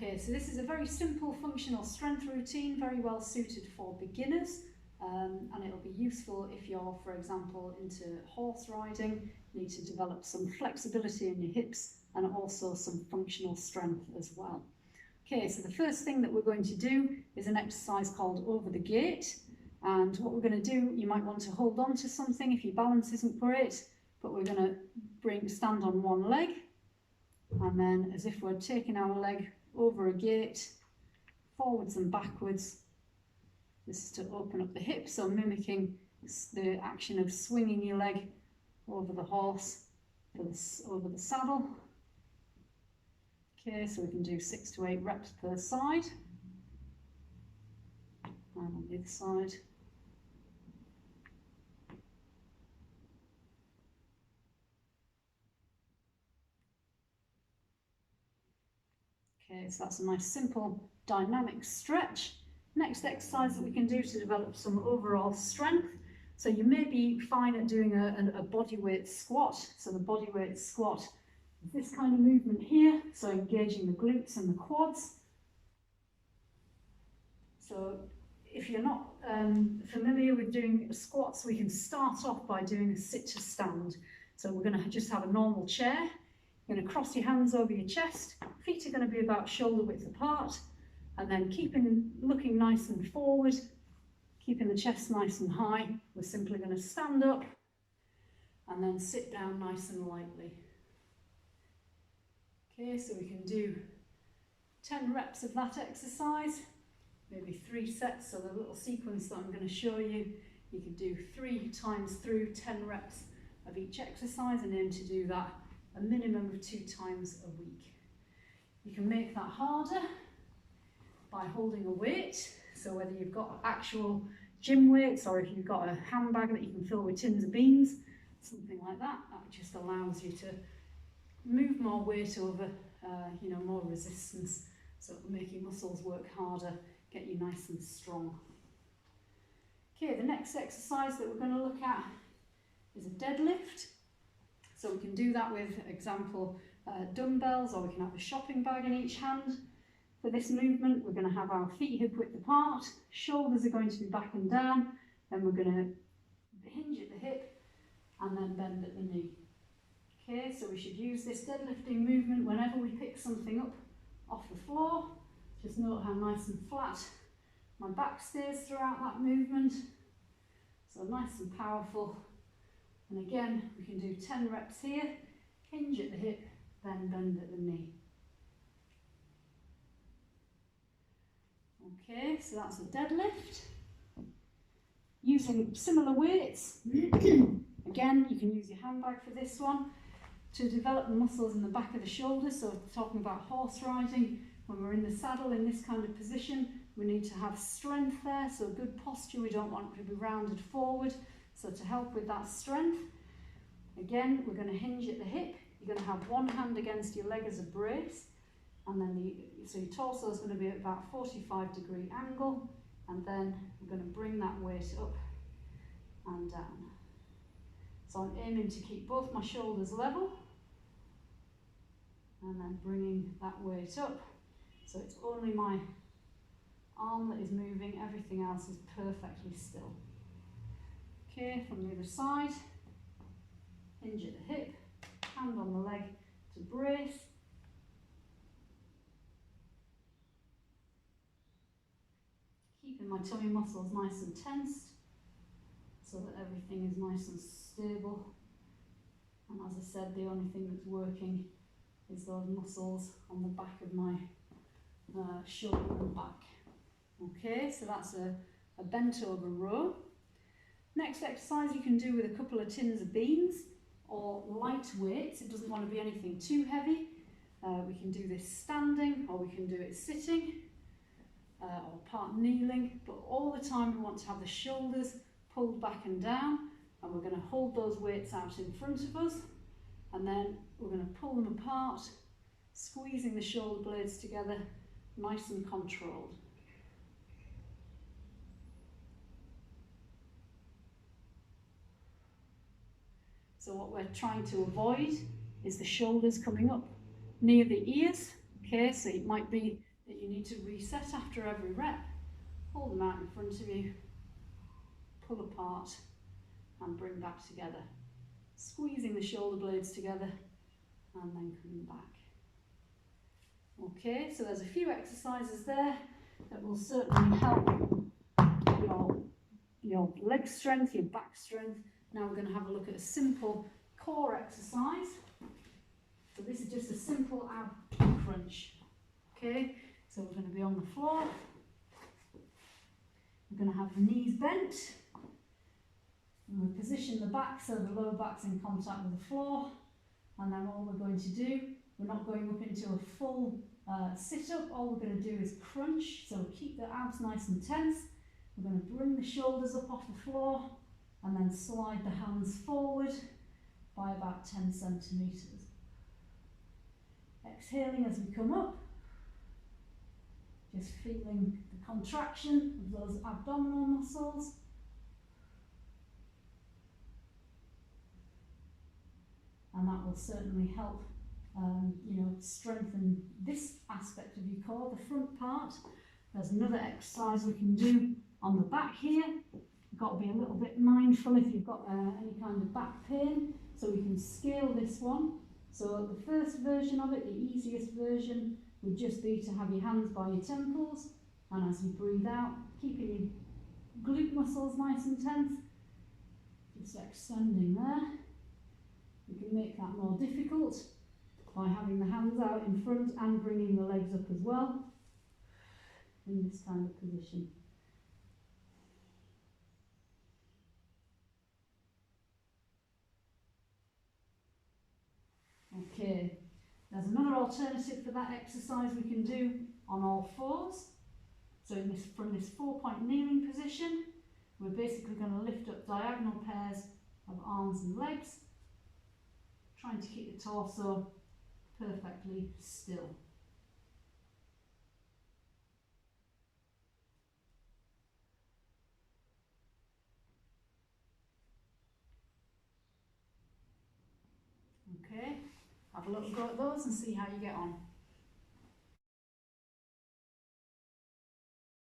Okay, so this is a very simple functional strength routine, very well suited for beginners, and it'll be useful if you're, for example, into horse riding, need to develop some flexibility in your hips and also some functional strength as well. Okay, so the first thing that we're going to do is an exercise called over the gate. And what we're going to do, you might want to hold on to something if your balance isn't great, but we're going to stand on one leg, and then as if we're taking our leg over a gate, forwards and backwards. This is to open up the hips, so mimicking the action of swinging your leg over the horse, over the saddle. Okay, so we can do 6 to 8 reps per side. And on the other side. Okay, so that's a nice simple dynamic stretch. Next exercise that we can do to develop some overall strength. So you may be fine at doing a bodyweight squat. So the bodyweight squat is this kind of movement here, so engaging the glutes and the quads. So if you're not familiar with doing squats, we can start off by doing a sit to stand. So we're going to just have a normal chair. You're going to cross your hands over your chest, feet are going to be about shoulder width apart, and then looking nice and forward, keeping the chest nice and high. We're simply going to stand up and then sit down nice and lightly. Okay, so we can do 10 reps of that exercise, maybe 3 sets. So the little sequence that I'm going to show you, you can do 3 times through 10 reps of each exercise, and aim to do that a minimum of 2 times a week. You can make that harder by holding a weight. So whether you've got actual gym weights or if you've got a handbag that you can fill with tins of beans, something like that, that just allows you to move more weight over, more resistance. So it'll make your muscles work harder, get you nice and strong. Okay, the next exercise that we're going to look at is a deadlift. So we can do that with, example, dumbbells, or we can have a shopping bag in each hand. For this movement, we're going to have our feet hip width apart, shoulders are going to be back and down, then we're going to hinge at the hip and then bend at the knee. Okay, so we should use this deadlifting movement whenever we pick something up off the floor. Just note how nice and flat my back stays throughout that movement. So nice and powerful. And again, we can do 10 reps here, hinge at the hip, then bend at the knee. Okay, so that's a deadlift. Using similar weights, again, you can use your handbag for this one to develop the muscles in the back of the shoulders. So talking about horse riding, when we're in the saddle in this kind of position, we need to have strength there, so good posture. We don't want to be rounded forward. So to help with that strength, again, we're going to hinge at the hip. You're going to have one hand against your leg as a brace, and then so your torso is going to be at about 45-degree angle, and then we're going to bring that weight up and down. So I'm aiming to keep both my shoulders level, and then bringing that weight up. So it's only my arm that is moving, everything else is perfectly still. Okay, from the other side, hinge at the hip, hand on the leg to brace. Keeping my tummy muscles nice and tensed so that everything is nice and stable. And as I said, the only thing that's working is those muscles on the back of my shoulder and back. Okay, so that's a bent over row. Next exercise you can do with a couple of tins of beans or light weights. It doesn't want to be anything too heavy. We can do this standing, or we can do it sitting, or part kneeling, but all the time we want to have the shoulders pulled back and down, and we're going to hold those weights out in front of us, and then we're going to pull them apart, squeezing the shoulder blades together, nice and controlled. So what we're trying to avoid is the shoulders coming up near the ears. Okay, so it might be that you need to reset after every rep. Hold them out in front of you, pull apart and bring back together. Squeezing the shoulder blades together and then coming back. Okay, so there's a few exercises there that will certainly help your leg strength, your back strength. Now we're going to have a look at a simple core exercise. So this is just a simple ab crunch. Okay, so we're going to be on the floor. We're going to have the knees bent. And we position the back so the lower back's in contact with the floor. And then what we're going to do, we're not going up into a full sit-up. All we're going to do is crunch. So keep the abs nice and tense. We're going to bring the shoulders up off the floor and then slide the hands forward by about 10 centimetres. Exhaling as we come up. Just feeling the contraction of those abdominal muscles. And that will certainly help strengthen this aspect of your core, the front part. There's another exercise we can do on the back here. You've got to be a little bit mindful if you've got any kind of back pain. So we can scale this one. So the first version of it, the easiest version, would just be to have your hands by your temples, and as you breathe out, keeping your glute muscles nice and tense, just extending there. You can make that more difficult by having the hands out in front and bringing the legs up as well in this kind of position. Okay, there's another alternative for that exercise we can do on all fours. So from this 4-point kneeling position, we're basically going to lift up diagonal pairs of arms and legs, trying to keep the torso perfectly still. Okay, have a little go at those and see how you get on.